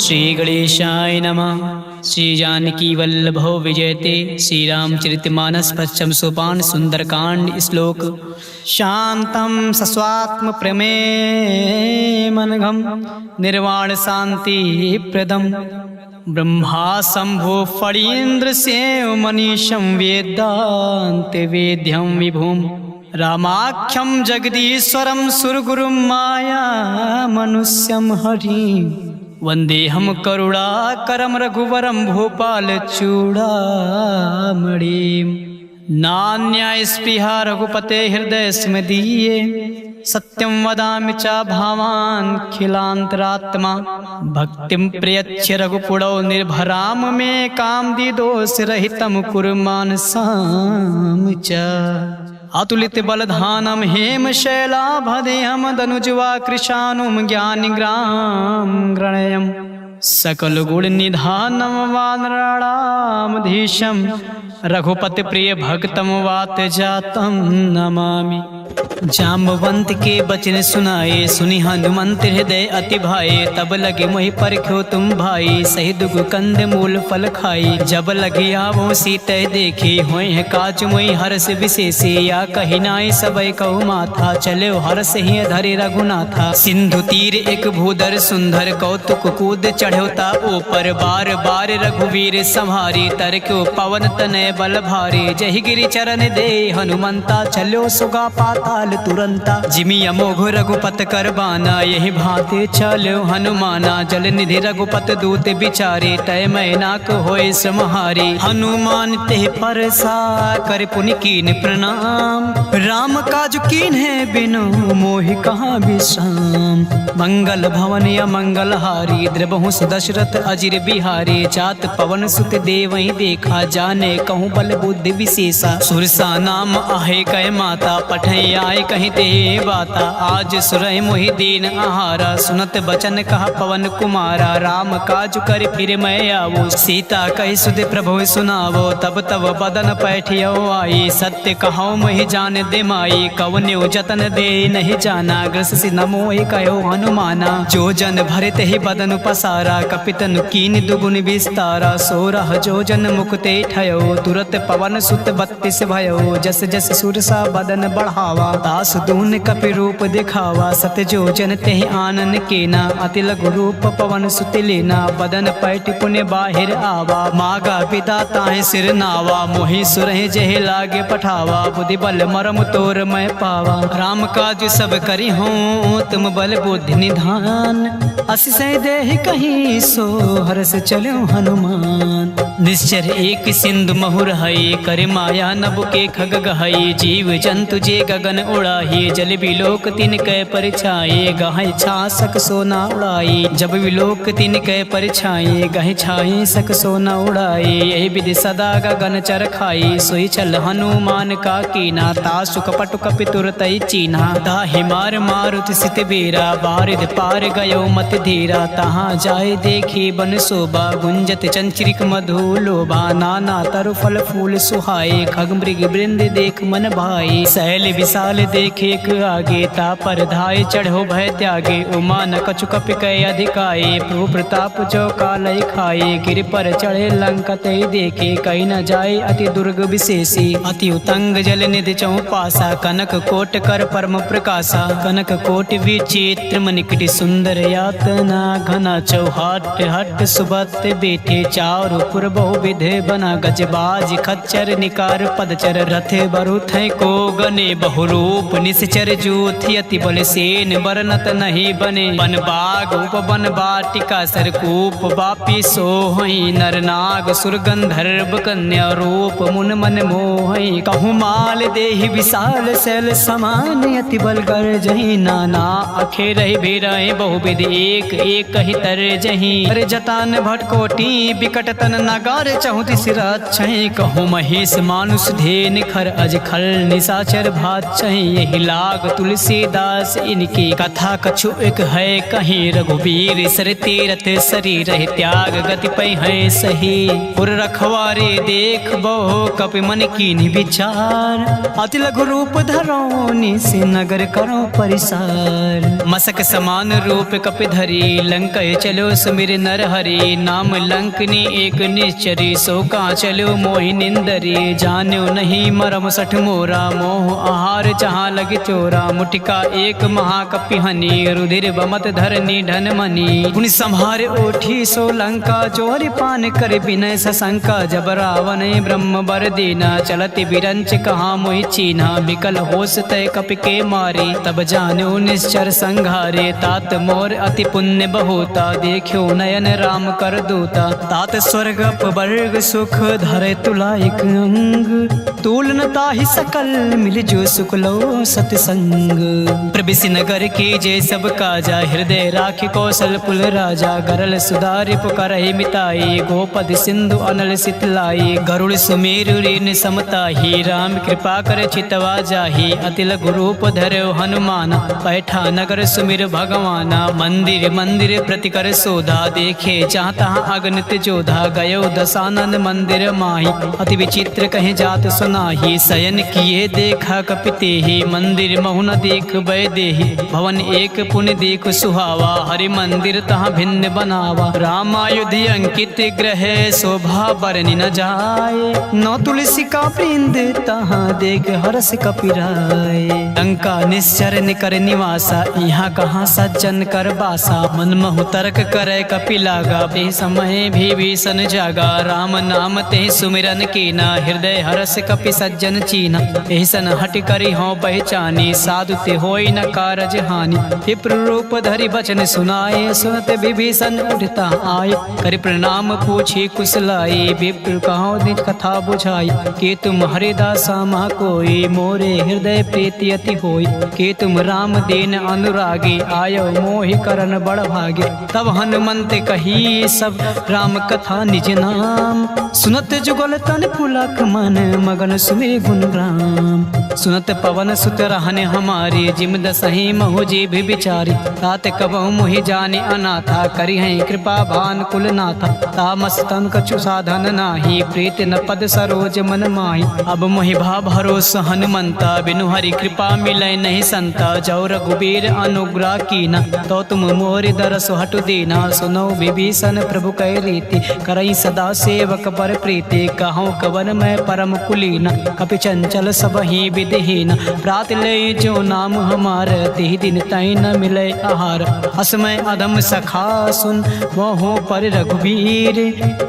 श्री गणेशाय नमः। श्री जानकी वल्लभो विजयते। श्री रामचरितमानस पश्चिम सोपान सुंदरकांड श्लोक। शांतं सस्वात्म प्रमेमनघं निर्वाण शांति प्रदम ब्रह्मा शंभो फणीन्द्र सेव मनीषं वेदांत वेद्यं विभुम रामाख्यं जगदीश्वरं सुरगुरुं माया मनुष्यं हरिं वंदेहम करुणाकरं रघुवरं भूपाल चूड़ामणिं नान्यास्पृहा रघुपते हृदय स्मदीये सत्यं वदामि च भावान् खिलान्तरात्मा भक्तिं प्रयच्छ रघुपुरौ निर्भराम मे कामदिदोषरहितं कुरु मानसां च अतुलित बलधानम हेम शैलाभदेहम दनुजवा कृशानुम ज्ञानिग्राम गणयम सकल गुण निधानम वानराणामधीशम रघुपति प्रिय भक्तम वात जातम नमामि। जाम्बवंत के बचन सुनाए सुनि हनुमंत हृदय अति भाए तब लगे मोहि परख्यो तुम भाई सही दुग कंद मूल फल खाई जब लगे आवो सीते देखी होय है काज मोहि हर्ष विशेषे या कही नाई सबय कहु माथा चले हर्ष ही धरे रघुनाथा सिंधु तीर एक भूधर सुंदर कौतुक कूद चढ़ोता ऊपर बार बार रघुवीर संहारी तरक्यो पवन तनय बल भारी जहि गिरि चरण दे हनुमंता चलो सुगा पाताल तुरंता जिमि अमोघ रघुपत कर बाना यही भांति चलो हनुमाना जल निधि रघुपत दूत बिचारे तय मैनाक होय समहारी हनुमान ते परसा कर पुनि कीन प्रणाम राम काज कीन है बिनु मोहि कहाँ विश्राम मंगल भवन या मंगल हारी द्रबहु दशरथ अजिर बिहारी जात पवन सुत देवहि देखा जाने कहूँ बल बुद्धि विशेषा सुरसा नाम आहे कह माता पठै आए कहीं ते बाता आज सुरहि मोहि दीन आहारा सुनत बचन कहा पवन कुमारा राम काज कर फिर मैं आवो सीता कही सुध प्रभु सुनावो तब तब बदन पैठियो आई सत्य कहो मोहि जान दे माई कवन्यो जतन दे नहीं जाना ग्रस नमो कहो हनुमाना जो जन भरत ही बदन पसारा कपितन कीन दुगुन विस्तारा सोरह जो जन मुक्ते ठयो तुरत पवन सुत 32 भयो जस जस सुरसा बदन बढ़ावा दास दून कपि रूप दिखावा सत जो जन तेहि आनन केना अति लघु रूप पवन सुत लेना बदन पैठ पुण्य बाहिर आवा मागा पिता ताहि सिर नावा मोहि सुरहि जहि लागे पठावा बुद्धि बल मरम तोर मैं पावा राम काज सब करी हूँ तुम बल बुद्धि निधान असिसै देहि कहीं सो हर्ष चलो हनुमान निश्चर एक सिंधु महुर हई कर माया नभ के खग गहई जीव जंतु जे गगन उड़ाही जल विलोक तिन कै परिछाए गहै छासक सोना उड़ाई जब विलोक तिन कै परिछाए गहै छाई सक सोना उड़ाई यही विधि सदा गगन चर खाई सोई चल हनुमान का कीना तासु कपट कपि तुरतई चीना ताहि मार मारुति सित बेरा बारिद पार गयो मत धीरा तहाँ जाए देखी बन शोभा गुंजत चंचरिक मधु लोभा नाना तरु फल फूल सुहाए खग मृग वृंद देख मन भाई शैल विशाल देखे आगे ता पर धाय चढ़ो भय त्यागे उमा न कछु कपि कय अधिकाए प्रभु प्रताप जो कालय खाए गिर पर चढ़े लंका ते देखे कहीं न जाए अति दुर्ग विशेषी अति उतंग जल निधि चौपासा कनक कोट कर परम प्रकाशा कनक कोट विचित्र मनिकटि सुंदर यातना घना चौहाट हट सुबत बेटे चारु पुर बहु विधे बना गजबाज खच्चर निकार पदचर रथ बरुथ को गने बहुरूप निश्चर जूथ यति बल सेन बरनत नहीं बने बन बाग उपवन बाटिका सरकूप बापी सोहई नरनाग सुरगंधर्व कन्या रूप मुन मन मोहई कहूँ माल देहि विशाल शैल समान यति बल कर जही नाना अखे रही बेरहि बहुविध एक एक कही तर जही अरे जतान भटकोटी बिकट तन नगार चहुति सिर छहि छही कहूँ महेश मानुष धे निखर अज खल निशाचर भात छही यही लाग तुलसीदास इनकी कथा कछु एक है कहीं रघुबीर सर तीरथ शरीर त्याग गति पै है सही पुर रखवारे देख बहु कपि मन की विचार अति लघु रूप धरो निस नगर करो परिसार मसक समान रूप कपि धरी लंक चलो सुमिर नर हरि नाम लंकनी एक निश्चरी सो का चलो मोहि निंदरी जान्यो नहीं मरम सठ मोरा मोह आहार जहाँ लगे चोरा मुटिका एक महाकपि हनी रुधिर बमत धरनी धन मनी पुनि संहार ओठी सो लंका चोरी पान कर विनय सशंका जब रावण ब्रह्म बर दीना चलति बिरंच कहा मोहि चीना बिकल होश तय कपि के मारे तब जानो निश्चर संघारे तात मोर अति पुण्य बहुता देखो नयन राम कर दूता तात स्वर्ग वर्ग सुख धरे तुला एक अंग तूलन ताहि सकल मिल जो सुख लो सतसंग प्रबिसि नगर की जय सब काजा हृदय राखि कौशल पुल राजा गरल सुधारि पुकारहि मिताई गोपद सिंधु अनल सितलाई गरुड़ सुमेरु ऋण समताहि राम कृपा कर चितवा जाहि अति लघु रूप धरो हनुमान बैठा नगर सुमिर भगवाना मंदिर मंदिर प्रति कर सोधा देखे चाहता अगणित जोधा गयो दशानन मंदिर माही अति विचित्र कहे जात सुनाही शयन किए देखा कपिते ही मंदिर महु न देख बै देहि भवन एक पुण्य देख सुहावा हरि मंदिर तहाँ भिन्न बनावा रामायुधि अंकित ग्रह शोभा बरनि न जाए नौ तुलसी का वृंद तहाँ देख हरस कपिराय लंका निश्चर निकर निवासा यहाँ कहाँ सज्जन कर बासा मन महु तर्क करे कपि लागा ते समय भीषण जागा राम नाम ते सुमिरन कीना हृदय हरस कपि सज्जन चीना एहसन हट करी हो पहचानी साधु ते होई न कारज हानि विप्र रूप धरि बचन सुनाए सुनत विभीषण उठता आए करि प्रणाम पूछी कुशलाई विप्र कहो निज कथा बुझाई के तुम हरिदासा महा कोई मोरे हृदय प्रीति अति होई के तुम राम दीन अनुरागी आयो मोहि करन बड़ भागे तब हनुमंत कही सब राम कथा निज नाम सुनत जुगल तन पुलक मन मगन सुमे गुण राम सुनत पवन सुत रहने हमारे जिम दसही महु जी भी बिचारी तात कबहु मुहि जाने अनाथा करी है कृपा भान कुल नाथा तामस तन कछु साधन नाही प्रीत न पद सरोज मन माही अब मोहि भा भरोस हनुमंता बिनु हरि कृपा मिलै नहीं संता जौ रघुबीर अनुग्रह कीना तो तुम मोरि दरस हटु दीना सुनो विभीषण प्रभु कै रीति करई सदा सेवक पर प्रीति कहूँ कवन मैं परम कुलीना कपि चंचल सब ही विधिहीन प्रात ले जो नाम हमार तिहि दिन तई न मिले आहार असमय अधम सखा सुन वहो पर रघुबीर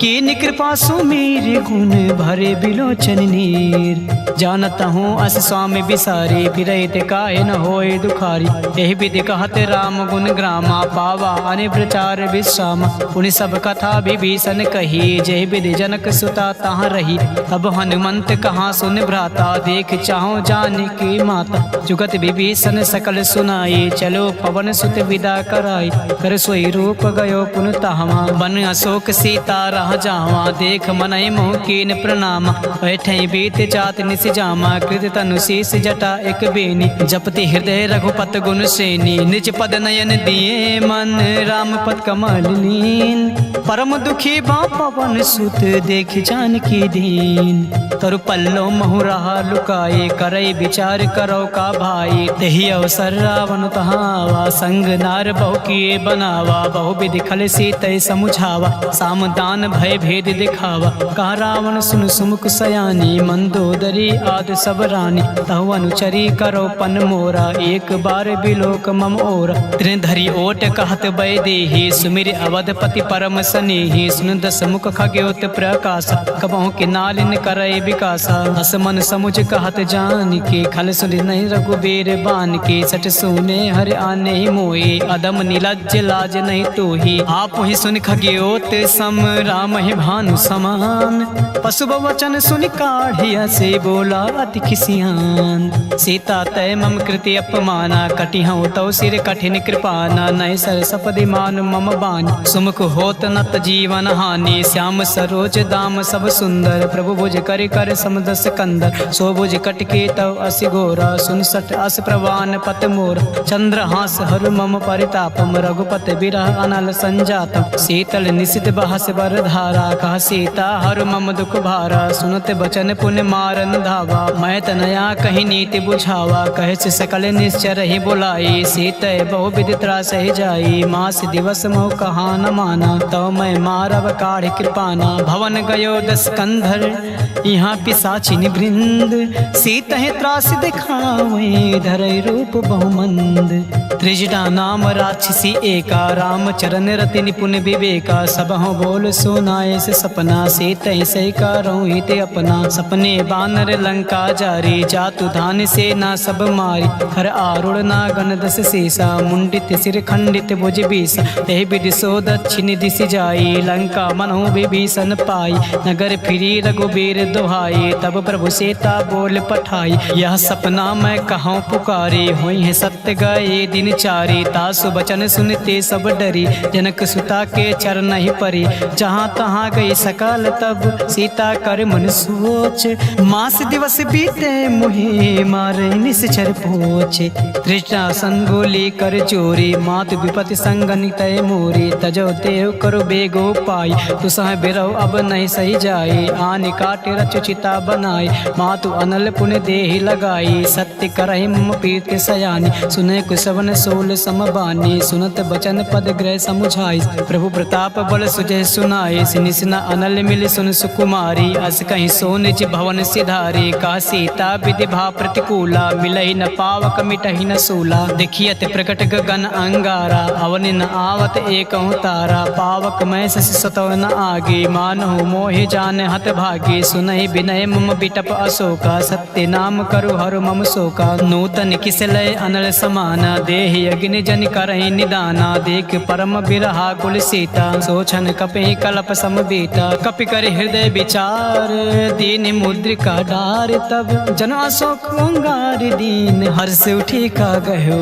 कीन कृपा सुमीर गुण भरे बिलोचन नीर जानत हूँ अस स्वामी बिसारी फिरैत काहे न होए दुखारी एहि विधि कहते राम गुण ग्रामा पावा अनि प्रचार विश्रामा पुनि सब कथा विभीषण कही जय विधि जनक सुता तहाँ रही तब हनुमंत कहाँ सुन भ्राता देख चाहो जाने की माता जुगत विभीषण सकल सुनाई चलो पवन सुत विदा कराई कर सोई रूप गयो पुन तहवा बन अशोक सीता रह जावा देख मनई मोह कीन प्रणामा बैठे बीत चात निस जामा कृत तनु शीस जटा एक बेनी जपति हृदय रघुपत गुण सेनी निज पद नयन दिए मन राम पद कमल लीन परम दुखी बा पवन सुत देख जानकी दीन तरु पल्लो महु रहा लुकाए करई विचार करो का भाई तेहि अवसर रावण तहावा संग नार बहु किए बनावा बहु विधि खल सीतै समुझावा सामदान भय भेद दिखावा कहा रावण सुन सुमुख सयानी मंदोदरी आद सब रानी तहु अनुचरी करो पन मोरा एक बार बिलोक मम ओरा त्रिन धरी ओट कहत बै देहि सुमिर अवधपति परम सनेहि सुन दस मुख खगोत प्रकाश कबहु के नालिन करय विकासा हस मन समुझ कहत जान के खल सुन नहीं रघुबीर बान के सट सुने हर आने मोए अदम निलज्ज लाज नहीं तो ही आप ही सुन खगोत सम राम ही भानु समान पशु वचन सुन काढ़िया से बोला अति खिसियान सीता तय मम कृति अपमाना कटिहौ तौ सिर कठिन कृपाना नय सर सपदि मान मम बानी सुमुख होत नत जीवन हानि श्याम सरोज दाम सब सुंदर, प्रभु भुज कर कर समदस कंदर, सो भुज कटके तव असि घोरा, सुन सट अस प्रवान पत मोर, चंद्रहास हर मम परितापम, रघुपत बिरह अनल संजातम, शीतल निशित बहस बर धारा, कह सीता हर मम दुख भारा, सुनत बचन पुण्य मारन धावा, मैं तनया कहीं नीति बुझावा, कहे से सकल निश्चर ही बुलाई, सीते बहु विधि त्रास ही जाई, मास दिवस मोह कहा न माना, तो मैं मारव काढ़ कृपाना, भवन गयो दस कंधर यहाँ पिसाचिन वृंद, सीत है त्रास दिखावे धरय रूप बहुमंद, त्रिजटा नाम राक्षसी एका, राम चरण रति निपुण विवेका, सब हो बोल सुनाए से सपना, सीत से करो हित अपना, सपने बानर लंका जारी, जातु धान से ना सब मारी, हर आरुण ना गण दस सीसा, मुंडित सिर खंडित भुज बीस, ते विदिशो दक्षिण दिश जाई, लंका मनो विभीषण पाई, नगर फिरी रघुबीर दोहाई, तब प्रभु सीता बोल पठाई, यह सपना मैं कहूँ पुकारी, हुई है सत्य गए दिन चारी, तासु बचन सुनते सब डरी, जनक सुता के चरण ही परी, जहाँ तहाँ गई सकल तब सीता कर मन सोच, मास दिवस बीते मुहे मारे निश्चर पोच, तृष्णा संगोली कर चोरी, मात विपति संगन तय मोरी, तजो देव करो बेगो पाई, तु सह बिरहो अब नहीं सही जाई, आन काटे रच चिता बनाई, मातु अनल पुण्य देहि लगाई, सत्य करहि मम प्रीत सयानी, सुने कुसवन सोल समबानी, सुनत बचन पद ग्रह समुझाई, प्रभु प्रताप बल सुजय सुनाई, निसना अनल मिल सुन सुकुमारी, अस कहीं सो निज भवन सिधारी, का सीता विधि भा प्रतिकूला, मिलहि न पावक मिटहि न सूला, देखियत प्रकट गगन अंगारा, अवन न आवत एक तारा, पावक मैं शशि सतव न आगे, मानहु मोहि जान हत भागी, सुनहि विनय मम बिटप अशोका, सत्य नाम करु हरु मम शोका, नूतन किसलय अनल समाना, देहि अग्नि जन करहि निदाना, देख परम बिरहा कुल सीता, सोचन कपि कल्प समबीता, कपि कर हृदय विचार, दीन मुद्रिका डार, तब जन अशोक अंगार दीन, हर्ष उठी का गयो,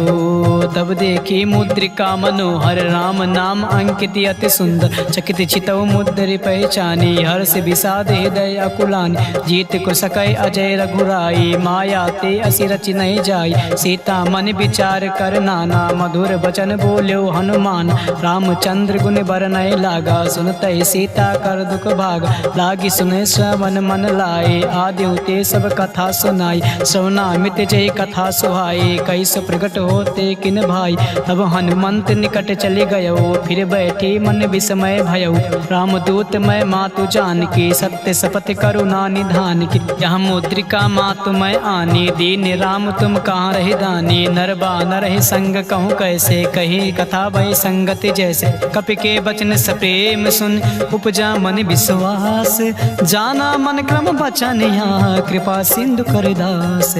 तब देखी मुद्रिका मनोहर, राम नाम अंकित अति सुंदर, चकित चितव मुद्रि पहचानी, हर्ष विषाद हृदय अकुलानी, जीत को सकै अजय रघुराई, माया ते असि रचि नहीं जाई, सीता मन विचार कर नाना, मधुर बचन बोल्यो हनुमान, रामचंद्र गुण बरनय लागा, सुनतै सीता कर दुख भागा, लागी सुने श्रवण मन लाए, आदि ते सब कथा सुनाई, श्रवणामित जय कथा सुहाई, कैसो प्रकट होते किन भाई, तब हनुमंत निकट चले गयो, फिर बैठी मन विस्मय भयो, रामदूत मैं मातु जान की, सत्य शपथ करुणा निधान की, यह मुद्रिका मातु मैं आनी, दीन राम तुम कहाँ रही दानी, नर बानर ही संग कहूँ कैसे, कही कथा भई संगति जैसे, कपि के बचन सप्रेम सुन, उपजा मन विश्वास, जाना मन क्रम बचन यहाँ, कृपा सिंधु कर दास,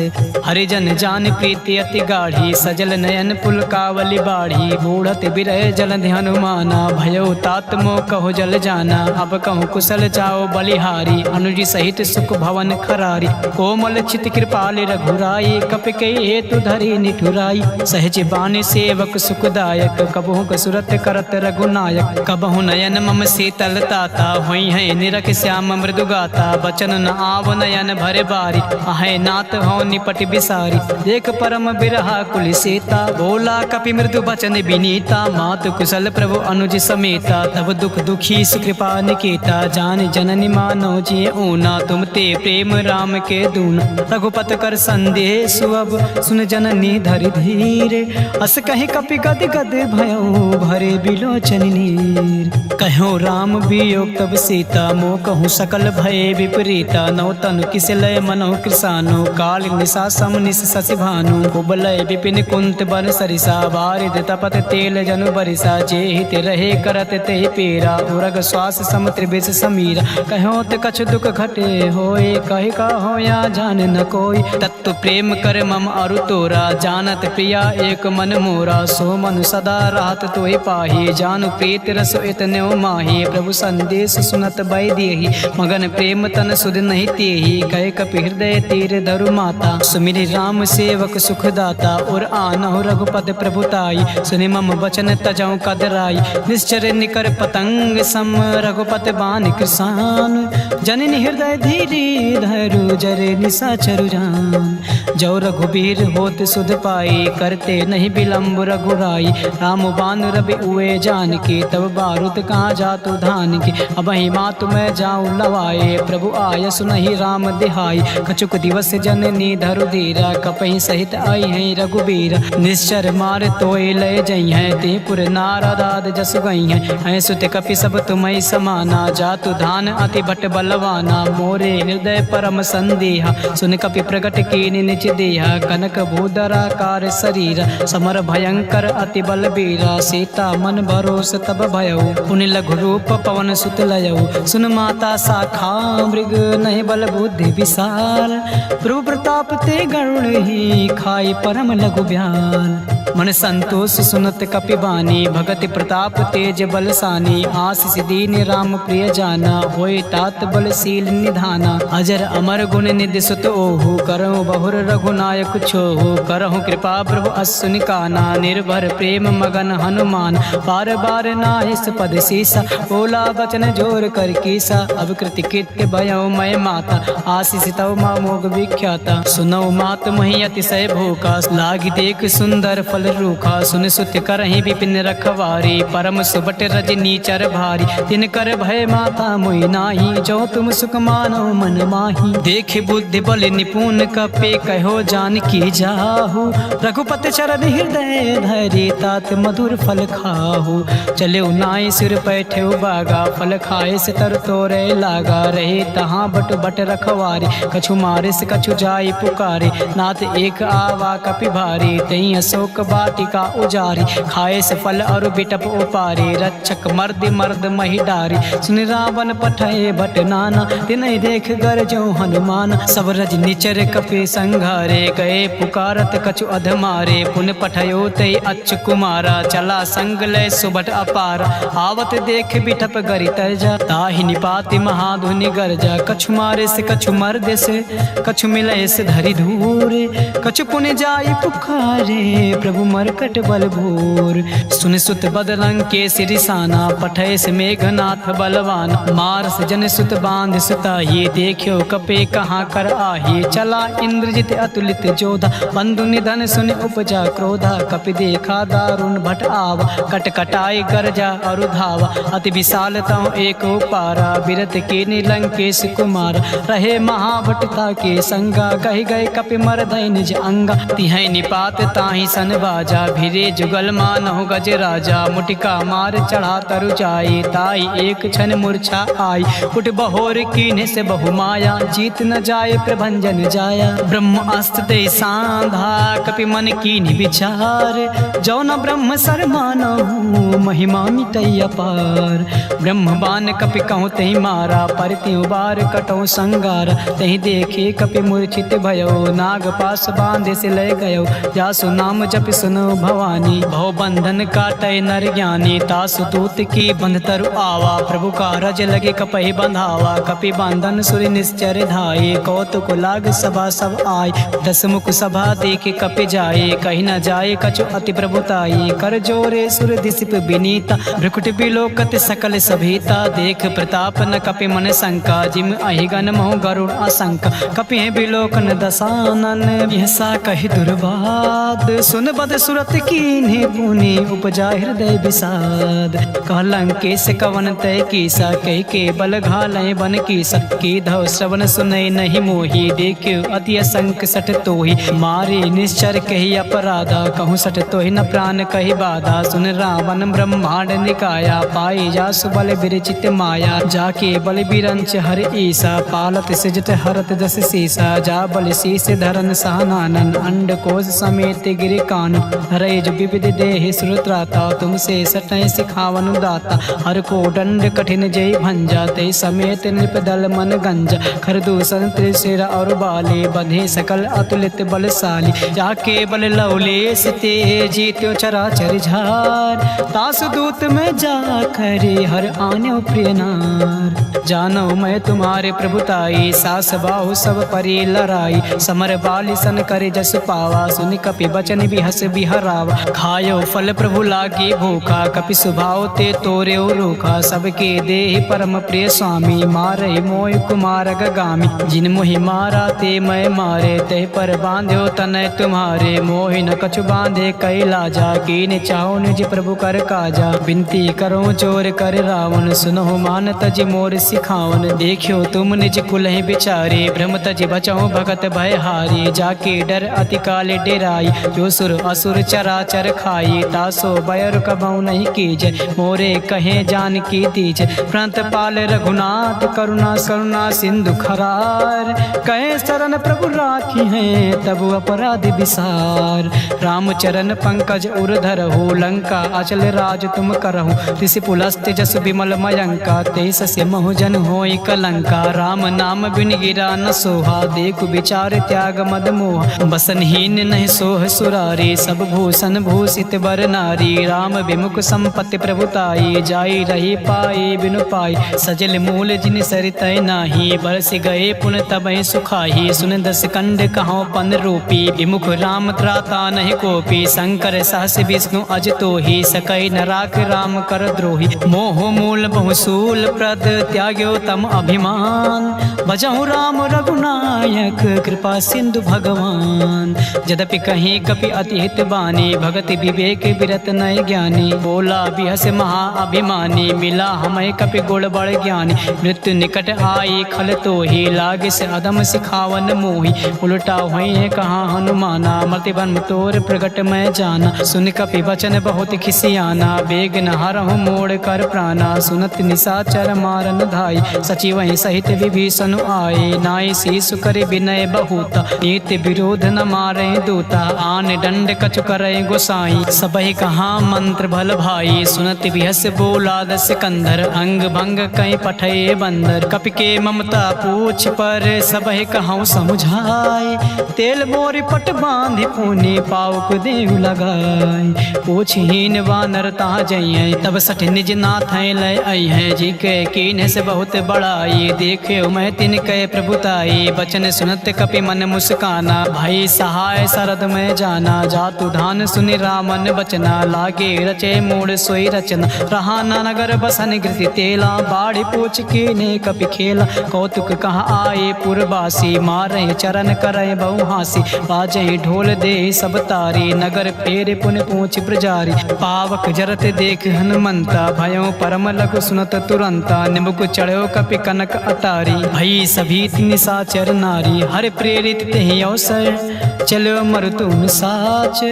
हरिजन जान प्रीति अति गाढ़ी, सजल नयन पुलकावली बाढ़ी, बूढ़त बिरह जलधि हनुमाना, भयो तात मोह कहो जल जाना, अब कहूँ कुशल जाओ बलिहारी, अनुज सहित सुख भवन खरारी, कोमल चित कृपाल रघुराई, कपि के हेतु धरी निठुराई, सहज बानी सेवक सुखदायक, कबहु कसुरत करत रघुनायक, कबहु नयन मम शीतल ताता, हुई है निरख श्याम मृदु गाता, बचन न आव नयन भरे बारी, आहे नाथ हो निपट बिसारी, देख परम बिरहा कुल सीता, बोला कपि मृदु बचन विनीता, मातु कुशल प्रभु अनुज समेता, तब दुख दुखी सुकृपा निकेता, जान जननी मानो जिये ऊना, तुम ते प्रेम राम के दूना, रघुपत कर संदेह सुअब, सुन जननी धरि धीरे, अस कहीं कपि गद गद भयो, भरे बिलोचन नीर, कहो राम वियोग तब सीता, मोह कहूँ सकल भय विपरीता, नौ तनु किस लय मनो कृसानो, काल निशा सम निश शशि भानु, कुबलय विपिन कुंत बन सरिसा, बारिद तपत तेल जनु बरिसा, जे हित रहे करत ते पीरा, उरग श्वास सम त्रिविश समीरा, कहो ते कछ दुख घटे होए, कहि का हो या जान न कोई, तत्व प्रेम कर मम अरु तोरा, जानत प्रिया एक मन मोरा, सो मन सदा राहत तोहि पाही, जानु प्रीत रस इतने माही, प्रभु संदेश सुनत बै देहि, मगन प्रेम तन सुध नहीं तेहि, कहे कपि हृदय तीर धरु माता, सुमिरि राम सेवक सुखदाता, और आनहु रघुपद प्रभुताई, सुनि मम वचन तजौ कदराई, निश्चर निकर पतंग सम, रघुपत बान कृसान, जान, जननी हृदय धीरे धरु जरे निशाचरु जान। जो रघुबीर होत सुध पाई, करते नहीं विलम्ब रघुराई। राम बान रवि उए जान के, तब बारूद कहाँ जातु धान के। अब मात मैं जाऊँ लवाए, प्रभु आय सुनहि राम दिहाई। कछुक दिवस जननी धरु धीरा, कपहि सहित आई है रघुबीर। निश्चर मार तोय लय जई है, ते पुर नारदाद जस गई है। सुत कपि सब तुम्हें समाना, जातु धान अति भट बलवाना। मोरे हृदय परम संदेहा, सुन कपि प्रगट कीनि निज देहा। कनक भूधराकार शरीर, समर भयंकर अति बलबीरा। सीता मन भरोस तब भयउ, पुनि लघु रूप पवन सुत लयउ। सुन माता शाखा मृग, नहीं बल बुद्धि विशाल। प्रभु प्रताप ते गरुड़ ही, खाई परम लघु ब्याल। मन संतोष सुनत कपि बानी, भगति प्रताप तेज बलसानी। आशीष दीन राम प्रिय जाना, होय तात बलशील निधाना। अजर अमर गुण निधि सुत ओहु, करहु बहुर रघुनायक छोहु। करहु कृपा प्रभु असुनि काना, निर्भर प्रेम मगन हनुमान। बार बार नाहिस पद सीसा, बोला बचन जोर कर कीसा। अब कृति कृत्य भयो मैं माता, आशीष तव मोग विख्याता। सुनौ मात मही अतिशय भूखा, लागी देख सुंदर फल रूखा। सुन सुत करहि विपिन रखवारी, परम सुबट रजनी चर भारी। तिन कर भय माता मोहि नाही, जो तुम सुख मानो मन माही। देख बुद्धि बल निपुण कपे, कहो जान की जाहु। रघुपति चरण हृदय धरि, तात मधुर फल खाहु। चले नाई सिर पैठे बागा, फल खाए से तर तोरे लागा। रहे तहाँ बट बट रखवारी, कछु मारे से कछु जाई पुकारे। नाथ एक आवा कपि भारी, तई अशोक वाटिका उजारी। खाए से फल और बिटप उपारी, रक्षक मर्द मर्द मही डारी। सुन रावण पठय भट नाना, तिनहि देख गरजो हनुमान। सब रज निचर कपि संघारे, गए पुकारत कछु अधमारे। पुन पठयो तय अच्छ कुमारा, चला संग लय सुबट अपारा। आवत देख बिटप गरि तरजा, ताहि निपाति महाधुनि गरजा। कछु मारे से कछु मर्द से, कछु मिलय से धरि धूरे। कछु पुन जाई पुकारे, प्रभु मरकट बल भूर। सुन सुत बदलंग के सिरिसाना, पठय से मेघनाथ बलवान। मार से जन सुत बांध सुताही, देखियो कपे कहाँ कर आही। चला इंद्रजित अतुलित जोधा, बंधु निधन सुन उपजा क्रोधा। कपि देखा दारुण भट आवा, कट कटाई गरजा और धावा। अति विशाल तव एक पारा, बिरत के नीलंकेश कुमार। रहे महाभटता के संगा, कहि गए कपि मरधय निज अंगा। तिहै निपात ताहि सन बाजा, भिरे जुगल मानहु गज राजा। मुटिका मार चढ़ा तरु जाई, ताई एक क्षण मूर्छा आई। उठ बहोर कीन्हे से बहु माया, जीत न जाए प्रभंजन जाया। ब्रह्म अस्त्र दे सांधा, कपि मन कीन्हि विचार। जो न ब्रह्म सर मानहु, महिमा मिटई अपार। ब्रह्म बान कपि कहूँ तहि मारा, पर त्यों बार कटौ संगार। तहि देखे कपि मूर्छित भयो, नाग पास बांधे से लय गयो। जासु नाम जप सुनो भवानी, भव बंधन काटय नर ज्ञानी। तासु दूत की बंध तरु आवा, प्रभु का रज लगे कपहि बंधावा। कपि बंधन सुर निश्चर धाये, कौतुक लाग सभा सब आय। दस मुख सभा देखे कपि जाए, कहीं न जाए कछु अति प्रभुताई। कर जोरे सुर दिसिप विनीता, भ्रुकुट बिलोकत सकल सभीता। देख प्रताप न कपि मन शंका, जिम अहिगन मोह गरुड़ आशंका। कपि है बिलोकन दसानन, यसा कहि दुर्वाद। सुन बद सुरत कीन्हे पुनि, उपजा हृदय विषाद। कहलंकेश कवन तय कीसा, कह के बल घालय बन कीसा। की धव श्रवण सुनय नहीं मोही, देखियो अति असंक सठ तोहि। मारे निश्चर कही अपराधा, कहूँ सठ तोहि न प्राण कही बाधा। सुन रावण ब्रह्मांड निकाया, पाई जासु बल विरचित माया। जाके बल बिरंच हर ईसा, पालत सिजट हरत दस सीसा। जा बल शीस धरन सहनानन, अंड कोश समेत गिरि कान। रैज विविध देहि श्रुत्राता, तुमसे सटय सिखावन दाता। हर को दंड कठिन जय भंजा, ते समेत नृपदल मन गंजा। खरदूषण त्रिशिर और बाले, बंधे सकल अतुलित बलशाली। जाके बल लवलेश ते, जीत्यो चराचर झार। तासु दूत में जा खरे, हर आन्यो प्रिय नार। जानो मैं तुम्हारे प्रभुताई, सास बाहु सब परि लड़ाई। समर बाली सन करे जस पावा, सुनि कपि बचन भी हस बिहरावा। खायो फल प्रभु लागी भूखा, कपि स्वभाव ते तोरे रूखा। सबके देहि परम प्रिय स्वामी, मारे मोय कुमार गगामी। जिन मोहि मारा ते मैं मारे, ते पर बांध्यो तनय तुम्हारे। मोहि न कछु बांधे कैला जा, कीन चाहो निज प्रभु कर काजा। बिनती करो चोर कर रावण, सुनो मान तज मोर सिखावन। देखियो तुम निज कुलहि बिचारे, भ्रम तज बचहु भगत भय हारी। जाके डर अति काले डेराई, जो सुर असुर चराचर खाई। तासो बयर कबहु नहीं कीजय, मोरे कहे जान की दीजय। प्रणत पाल रघुनाथ करुणा करुणा सिंधु खरार। कहे शरण प्रभु राखी हैं, तब अपराध विसार। रामचरण पंकज उरधर हो, लंका अचल राज तुम करहु। ऋषि पुलस्त जस विमल मयंका, तेस से महु जन होई कलंका। राम नाम बिन गिरा न सोहा, देखु विचार त्याग मद मोहा। बसनहीन नहीं सोह सुरारी, सब भूषण भूषित बर नारी। राम विमुख संपत्ति प्रभुताई, जाई रही पाई बिनु पाई। सजल मूल जिन सरितय नाही, बरस गए पुन तबहि सुखाही। सुन दस कंड कहो पन रूपी, विमुख राम त्राता नहीं कोपी। शंकर सहस विष्णु अज तोहि, सकई न राख राम कर द्रोही। मोह मूल बहुसूल प्रद, त्याग्यो तम अभिमान। भजहु राम रघुनायक, कृपा सिंधु भगवान। यद्यपि कहीं कपि अति हित बानी, भगति विवेक विरत नय ज्ञानी। बोला बिहस महा अभिमानी, मिला हमें कपि गुण बड़ ज्ञानी। मृत्यु निकट आई खल तोहि, लागे से अधम सिखावन मोहि। उल्टा हुई कहाँ हनुमाना, मृत्युबन तोर प्रगट मैं जाना। सुन कपि वचन बहुत खिसियाना, बेग न हरहु मोड़ कर प्राणा। सुनत निशाचर मारन धाई, सचिव सहित विभीषण आए। नाई शीशु करे विनय बहुता, नीति विरोध न मारे दूता। आन दंड कछु करे गोसाई, सबहि कहाँ मंत्र भल भाई। सुनत बिहस बोला दस कंधर, अंग भंग कई पठे बंदर। कपि के ममता पूछ पर, सबहि कहूँ समुझाए। तेल मोरी पट बांधि पुनि, पाउक देव लगाए। पूछहीन वानर ता जइयै, तब सठ निज नाथ लय अइहै। जी के कीन से बहुत बड़ाई, देखे मैं तिनके प्रभुताई। बचन सुनत कपि मन मुस्काना, भाई सहाय शरद में जाना। जातु धान सुनि रामन बचना, लागे रचे मूड सोई रचना। रहा न नगर बसन कृति तेला, बाढ़ पूछ के ने कपि खेला। कौतुक कहाँ आए पुरवासी, मारे चरण करे बहु हासी। बाजे ढोल दे सब तारी, नगर फेर पुन पूछ प्रजारी। पावक जरत देख हनुमंता, भयो परम लघु सुनत तुरंता। निमुख चढ़ो कपि कनक अटारी, भई सभी निशाचर नारी। हर प्रेरित तेहि अवसर, चलो मरुतुम साच।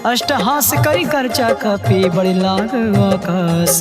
अष्टहास करि करचा कपि, बड़ि लाग आकाश।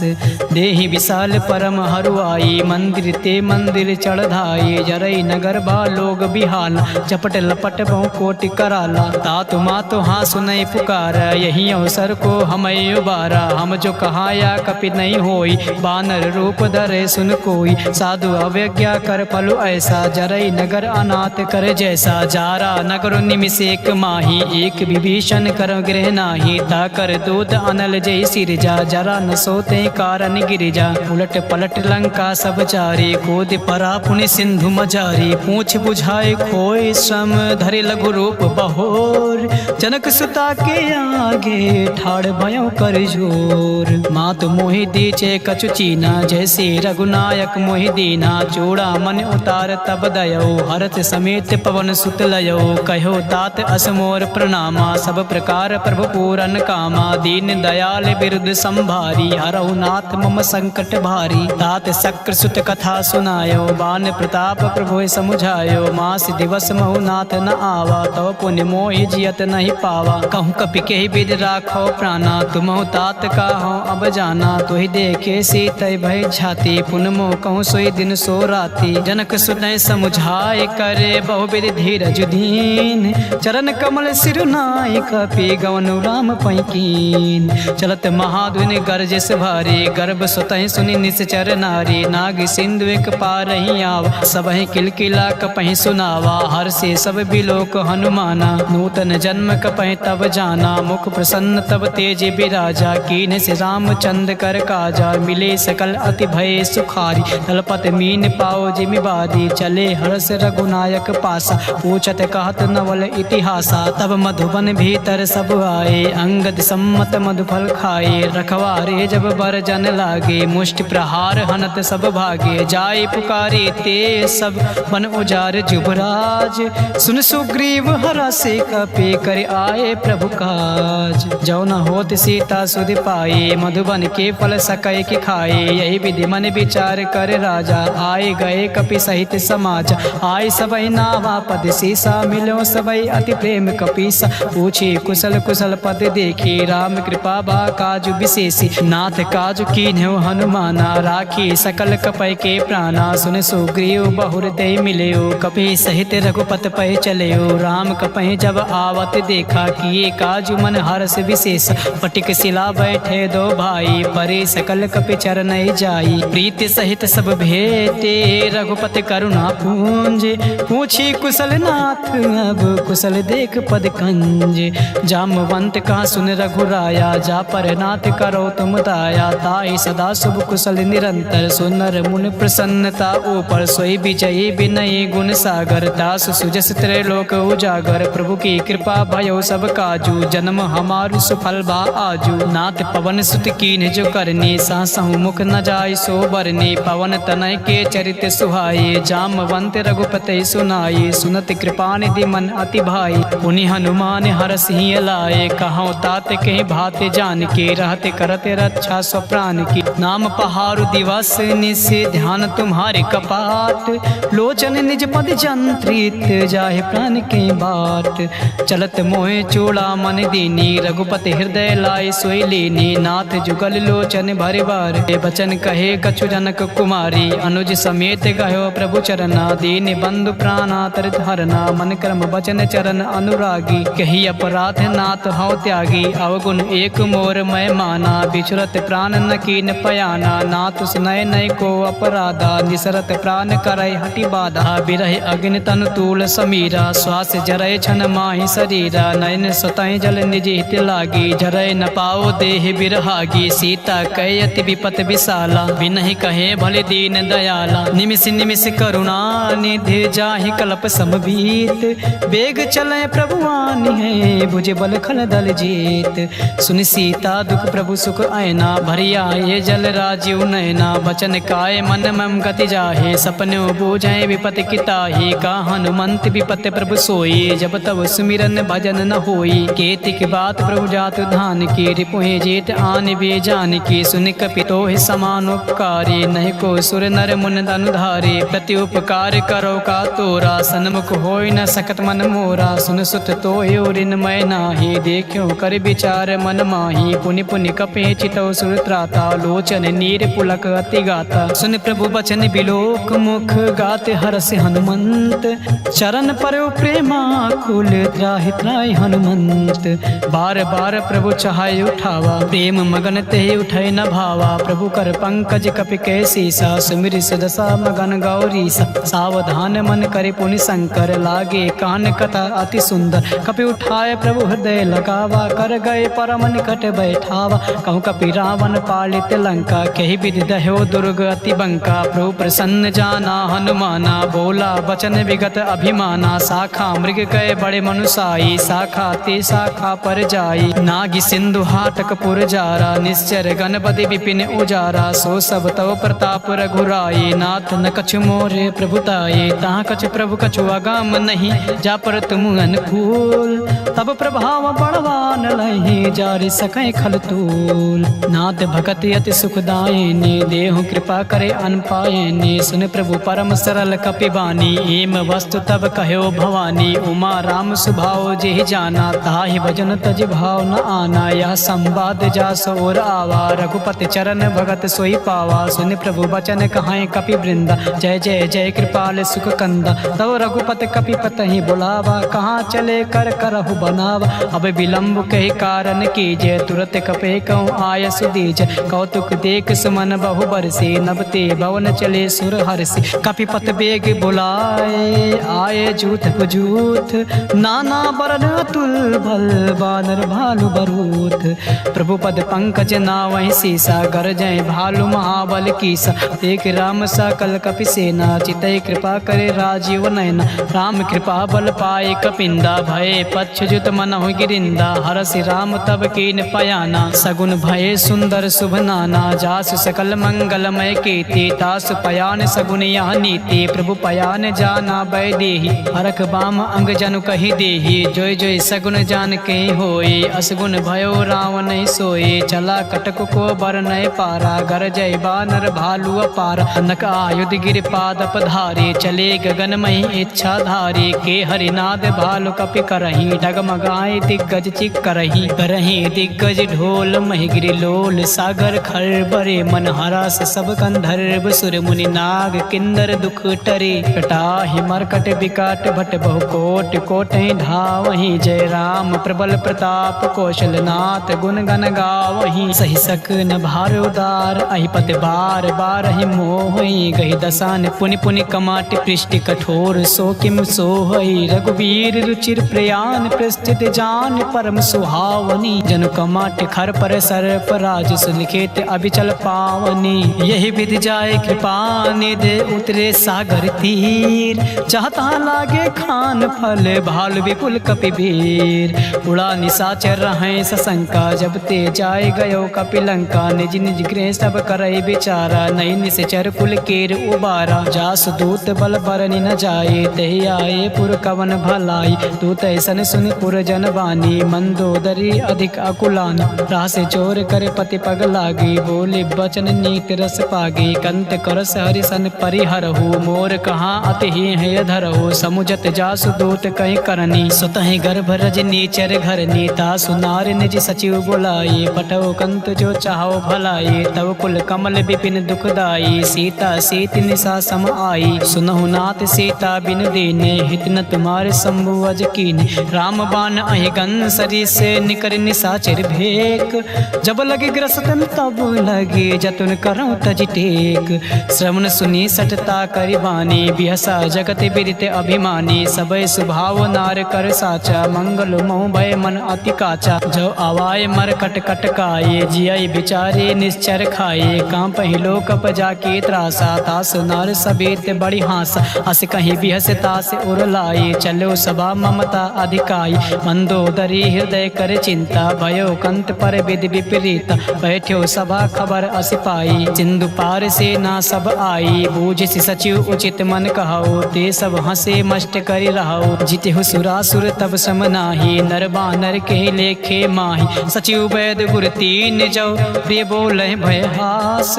देहि विशाल परम हरुआई, मंदिर ते मंदिर चढ़धाई। जरई नगर बा लोग बिहाला, चपट लपट बहु कोटि कराला। तातु मातु हाँ सुनई पुकार, यही अवसर को हमें उबारा। हम जो कहाया कपि नहीं होई, बानर रूप धरे सुन कोई। साधु अवज्ञा कर फलु ऐसा, जरई नगर अनाथ कर जैसा। जारा नगर निमिष एक माही, एक विभीषण कर गृह नाही। ताकर दूत अनल जय सिरजा, जरा न सोते कारण गिरिजा। उलट पलट लंका सब चारी, कूद परा पुनि सिंधु मजारी। पूछ बुझाए खोए श्रम, धरे लघु रूप बहोर। जनक सुता के आगे, ठाड़ भयो कर जोर। मातु मोहि दीचे कछु चीना, जैसे रघुनायक मोहि दीना। चूड़ा मन उतार तब दयो, हरत समेत पवन सुत लयो। कहो तात असमोर प्रणामा, सब प्रकार प्रभु पूरन कामा। दीन दयाल बिरुद संभारी, हरहु नाथ मम संकट भारी। तात शक्र सुत कथा सुनायो, बान प्रताप प्रभु समुझायो। मास दिवस महु नाथ न आवा, तव पुण्य मोहि जियत नहीं पावा। कहूँ कपि के विद राखो प्राणा, तुमहु तात का हो अब जाना। तुहि देखे सीतय भय छाती, पुन मोह कहूँ सोई दिन सो राती। जनक सुनय समुझाय करे, बहुविध धीरज दीन। चरण कमल सिरुनाय, कपि गवनु राम पैकीन। चलत महाधुनि गरजस भारी, गर्भ सुतहि सुनि निश्चर नारी। नाग सिंधु एक पारहि आवा, सबहि किलकिला कपहि सुनावा। हर से सब बिलोक हनुमाना, नूतन जन्म कपहि तब जाना। मुख प्रसन्न तब तेज बिराजा, कीन से रामचंद्र कर काजा। मिले सकल अति भय सुखारी, तलपत मीन पाओ जिमि बादी। चले हर्ष रघुनायक पासा, पूछत कहत नवल इतिहासा। तब मधुबन भीतर भीतर सब आए, अंगद सम्मत मधुफल खाए। रखवारे जब बरजन लागे, मुष्टि प्रहार हनत सब भागे। जाए पुकारे ते सब बन उजार जुबराज, सुन सुग्रीव हरा से कपे कर आए प्रभु काज। जो न होत सीता सुध पाए, मधुबन के फल सकै कि खाए। यही विधि मन विचार कर राजा, आए गए कपि सहित समाज। आए सबई नावा पद सीसा, मिलो सबई अति प्रेम कपीसा। पूछे कुशल कुशल पद देखी, राम कृपा बा काजु विशेषी। नाथ काजु कीन्ह्यो हनुमाना, राखी सकल कपय के प्राणा। सुन सुग्रीव बहुर दे मिलयो, कपि सहित रघुपत पै चलयो। राम कपहि जब आवत देखा, किए काजु मन हर्ष विशेष। पटिक शिला बैठे दो भाई, परे सकल कपि चरण जाई। प्रीति सहित सब भेटे, रघुपति करुणा पूंज। पूछी कुशल नाथ अब कुशल देख पद कंज। जामवंत का सुन रघुराया, जा पर नाथ करो तुम दाया। ताई सदा शुभ कुशल निरंतर, सुनर मुन प्रसन्नता ऊपर। सोई विजयी विनयी गुण सागर, दास सुजस त्रैलोक उजागर। प्रभु की कृपा भयो सब काजू, जन्म हमारु सुफल बा आजू। नाथ पवन सुत कीन्ह जो करनी, सासहु मुख न जाय सो बरनी। पवन तनय के चरित सुहाए, जामवंत रघुपति सुनाए। सुनत कृपा निधि मन अति भाई, पुनि हनुमान हरस ही लाए। कहौं तात कहीं भाते जान के, रहते करते रक्षा स्वप्राण की। नाम पहारु दिवस निस, ध्यान तुम्हारे कपाट। लोचन निज पद जंत्रित, जाहे प्राण के बाट। चलत मोहे चूड़ा मन दीनी, रघुपति हृदय लाए सोई लीनी। नाथ जुगल लोचन भरे बार, बचन कहे कछु जनक कुमारी। अनुज समेत गयो प्रभु चरना, दीन बंधु प्राणातरित हरना। मन कर्म वचन चरण अनुरागी, कही अपराध नाथ हौ त्यागी। अवगुण एक मोर मैं माना, बिछुरत प्राण न कीन पयाना। नाथ सुनय नय को अपराधा, निसरत प्राण करय हटि बाधा। बिरह अग्नि तनु तूल समीरा, श्वास जरय छन माहि शरीरा। नयन स्वतः जल निज हित लागी, जरय न पाओ देह बिरहागी। सीता कय अति विपत विशाला, बिनहि कहे भले दीन दयाला। निमिष निमिष करुणा निधि, जाहि कल्प समबीत। बेग चले प्रभु आनि है, भुज बल खल दल जीत। सुनि सीता दुख प्रभु सुख आयना, भरिया ये जल राजीव नयना। बचन काय मन मम गति जाहे, सपनो बूझे विपत किताही। का हनुमंत विपत प्रभु सोई, जब तब सुमिरन भजन न होई। केतिक बात प्रभु जात धान की, रिपुहि जेत आन बे जान की। सुन कपि तोहि समान उपकारी, नहीं को सुर नर मुन अनुधारे। प्रति उपकार करो का तोरा, सन्मुख होय न सकत मन मोरा। सुन सुत तोहि ऋण मैं नाही, देखियो कर विचार मन माही। पुनि पुनि कपि चितौ सुर त्राता, लोचन नीर पुलक अति गाता। सुन प्रभु बचन बिलोक मुख, गाते हरसि हनुमंत। चरण परयो प्रेमा कुल, त्राहि त्राहि हनुमंत। बार बार प्रभु चाहे उठावा, प्रेम मगन ते उठै न भावा। प्रभु कर पंकज कपि कै सीसा, सुमिर सुदशा मगन गौरीसा। सावधान मन करे पुनि शंकर, लागे कान कथा अति सुंदर। कपि उठाए प्रभु हृदय लगावा, कर गए परम निकट बैठावा। कहूँ कपि रावण पालित लंका, कही विधि दह्यो दुर्ग अति बंका। प्रभु प्रसन्न जाना हनुमाना, बोला वचन विगत अभिमाना। शाखा मृग कय बड़े मनुसाई, शाखा ते शाखा पर जाई। नागी सिंधु हाटक पुर जारा, निश्चर गणपति विपिन उजारा। सो सब तव प्रताप रघुराई, नाथ न कछु मोरे प्रभुताये। तहाँ कछु प्रभु कछु अगाम नहीं, जा पर तुम अनुकूल। तब प्रभाव बड़वान लहि, जारि सकै खल तूल। नाथ भगत अति सुखदायिनी, देहु कृपा करे अनपायिनी। सुन प्रभु परम सरल कपि बानी, एम वस्तु तब कह्यो भवानी। उमा राम सुभाव जेहि जाना, ताहि भजन तज भाव न आना। यह संवाद जा सोर आवा, रघुपति चरण भगत सोई पावा। सुन प्रभु बचन कहाय कपि वृंदा, जय जय जय कृपाल सुख कंदा। तब रघुपति कपि पतहि बुलावा, कहाँ चले कर करहु बनावा। अब विलंब कहि कारण कीजय, तुरत कपे कहूँ आय सुदीज। कौतुक देख सुमन बहु बरसी, नबते भवन चले सुर हरसी। कपिपत बेग बुलाए, आए जूथ पुजूथ। नाना बरन अतुल भल, बानर भालु बरूथ। प्रभु पद पंकज नावहि सीसा, गरजय भालु महाबल कीसा। देख राम सकल कपि सेना, चितै कृपा करे राजीव नयना। राम कृपा बल पाए कपिंदा, भय पच्छ जुत मनहु गिरिंदा, हरसि राम तब कीन पयाना। सगुन भये सुंदर शुभ नाना, जासु सकल मंगलमय कीर्ति। तासु पयान सगुन यह नीति, प्रभु पयान जाना बैदेही। हरख बाम अंग जनु कही देही, जोय जोय सगुन जान के होए। असगुन भयो रावण सोए, चला कटक को बर नय पारा। गर जय बानर भालु अपार, नक आयुध गिर पाद पधारे। चले गगनमय इच्छा धारे, के हरिनाद भालु कपि करही। डगमगाए दिग्गज चिक करही, करही दिग्गज ढोल महिगिरि लोल। सागर खर बरे मन हरास, सब गंधर्व सुर मुनि नाग किन्नर दुख टरे। कटाहि मरकट विकट भट बहु कोट, कोटहि धावहि। जय राम प्रबल प्रताप कौशलनाथ, गुण गण गावहि। सहि सकन भार उदार, अहिपति बार बारहि मोहि। गहि दसान पुनि पुनि कमाट पृष्टि कठोर। सो किम सोहई रघुवीर रुचिर प्रयान, प्रस्थित जान परम सुहावनी। जनु कमाट खर पर सर्प राज, सुलिखित अभिचल पावनी। यही विधि जाय कृपा निधि, उतरे सागर तीर। चाहता लागे खान फल, भालु विपुल कपिवीर। उड़ा निशाचर रहें सशंका, जब ते जाय गयो कपिलंका। निज निज गृह सब करई विचारा, नई निश्चर कुल केर उबारा। जासु दूत बल बरनि न जाए, तहि आए पुर कवन भलाई। दूत ऐसन सुनि पुर जन बानी, मंदोदरी अधिक अकुलानी। रास चोर कर पति पग लागी, बोले बचन नीत रस पागी। कंत करस हरिसन परिहरहु, मोर कहाँ अति है धरहु। समुझत जासु दूत कहीं करनी, सुतहि गर्भ रजनी चर घरनी। तासु नार निज सचिव बुलाई, पठौ कंत जो चाहो भलाई। तब कुल कमल विपिन दुखदाई, सीता सीत निशा सम आई। सुनहु नाथ सीता बिन दीने, हित न तुम्हारे शंभु अज कीने। राम बाण अहि गन सरिस, निकर निशाचर भेक। जब लगे ग्रसतन तब लगे, जतन करऊं तज टेक। श्रवण सुनी सटता करि बानी, बिहसा जगत बिदित अभिमानी। सबय सुभाव नार कर साचा, मंगल मोह भय मन अति काचा। जो आवाय मर कट कटकाए, जिय बिचारे निश्चर खाए। कांपहि लोक जाके त्रासा, तास नार सቤत बड़ी हासा। अस कहीं बिहस तास उर लाई, चलो सभा ममता अधिकाई। मंदोदरी हृदय कर चिंता, भयो कंत पर विधि विपरीता। बैठ्यो सभा खबर अस पाई, सिंधु पार से ना सब आई। बूझ सचिव उचित मन कहो, ते सब हंसे मष्ट करि रहो। जितहु सुरासुर तब सम नाही, नर बानर के लेखे माही। सचिव वैद गुर तीन जो, प्रिय बोले भय हास।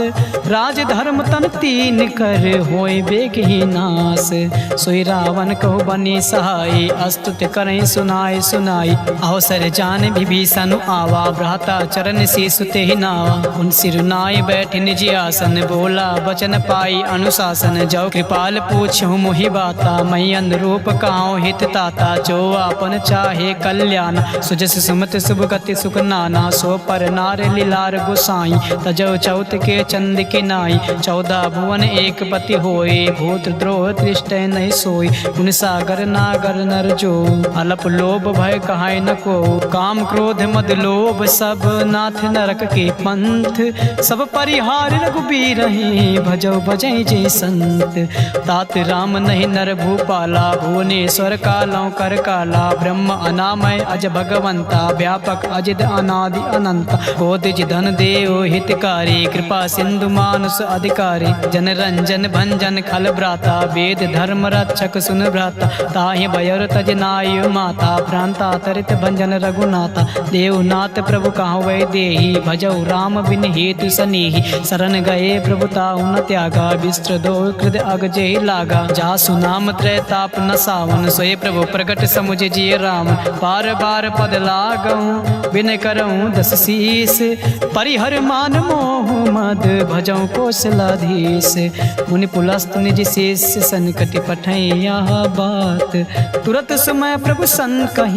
राज धर्म तन तीन कर, होय बेग ही नास। सोई रावण कहो बनी सहाय, अस्तुत करें सुनाय सुनाई। अवसर जान विभीषण आवा, भ्राता चरण से सुते ही नावा। उन सिरुनाय बैठ निज आसन, बोला बचन पाई अनुशासन। जो कृपाल पूछूं मोहि बाता, मई अनुरूप कहाऊं हित ताता। जो आपन चाहे कल्याण, सुजस सुमत शुभ गति सुख नाना। सो पर नार लीलार गोसाई, तजो चौथ के चंद के नाई। 14 भुवन एक पति होए, भूत द्रोह दृष्ट नहीं सोई। उन सागर नागर नर जो, अलप लोभ भय कहाय न को। काम क्रोध मद लोभ सब, नाथ नरक के पंथ। सब परिहार रघुबीर रहे, भजौ भजै जय संत। तात राम नहीं नर भूपाला, भुवनेश्वर कालौ कर काला। ब्रह्म अनामय अज भगवंता, व्यापक अजिद अनादि अनंता। कोदिज धन देव हितकारी, कृपा सिंधु मानुष अधिकारी। जन रंजन भंजन खल भ्राता, वेद धर्म रक्षक सुन भ्राता। ताहि भयर तज नाय माता, भ्रांता तरित भंजन रघुनाथा। देवनाथ प्रभु कहाँ वै देही, भजौ राम बिन हेतु सनेही। शरण गए प्रभु ताहु न त्यागा, विस्त्र दो कृद अग जेहि लागा। जासु नाम त्रय ताप न सावन, सोए प्रभु प्रगट समुझ जिय राम। बार बार पद लागऊं, बिन करऊं दस शीस। परिहर मान मोह मद, भजौ कौशलाधीश। मुनि पुलस्त निज शेष, संकट पठै यह बात। तुरत समय प्रभु सन कहि,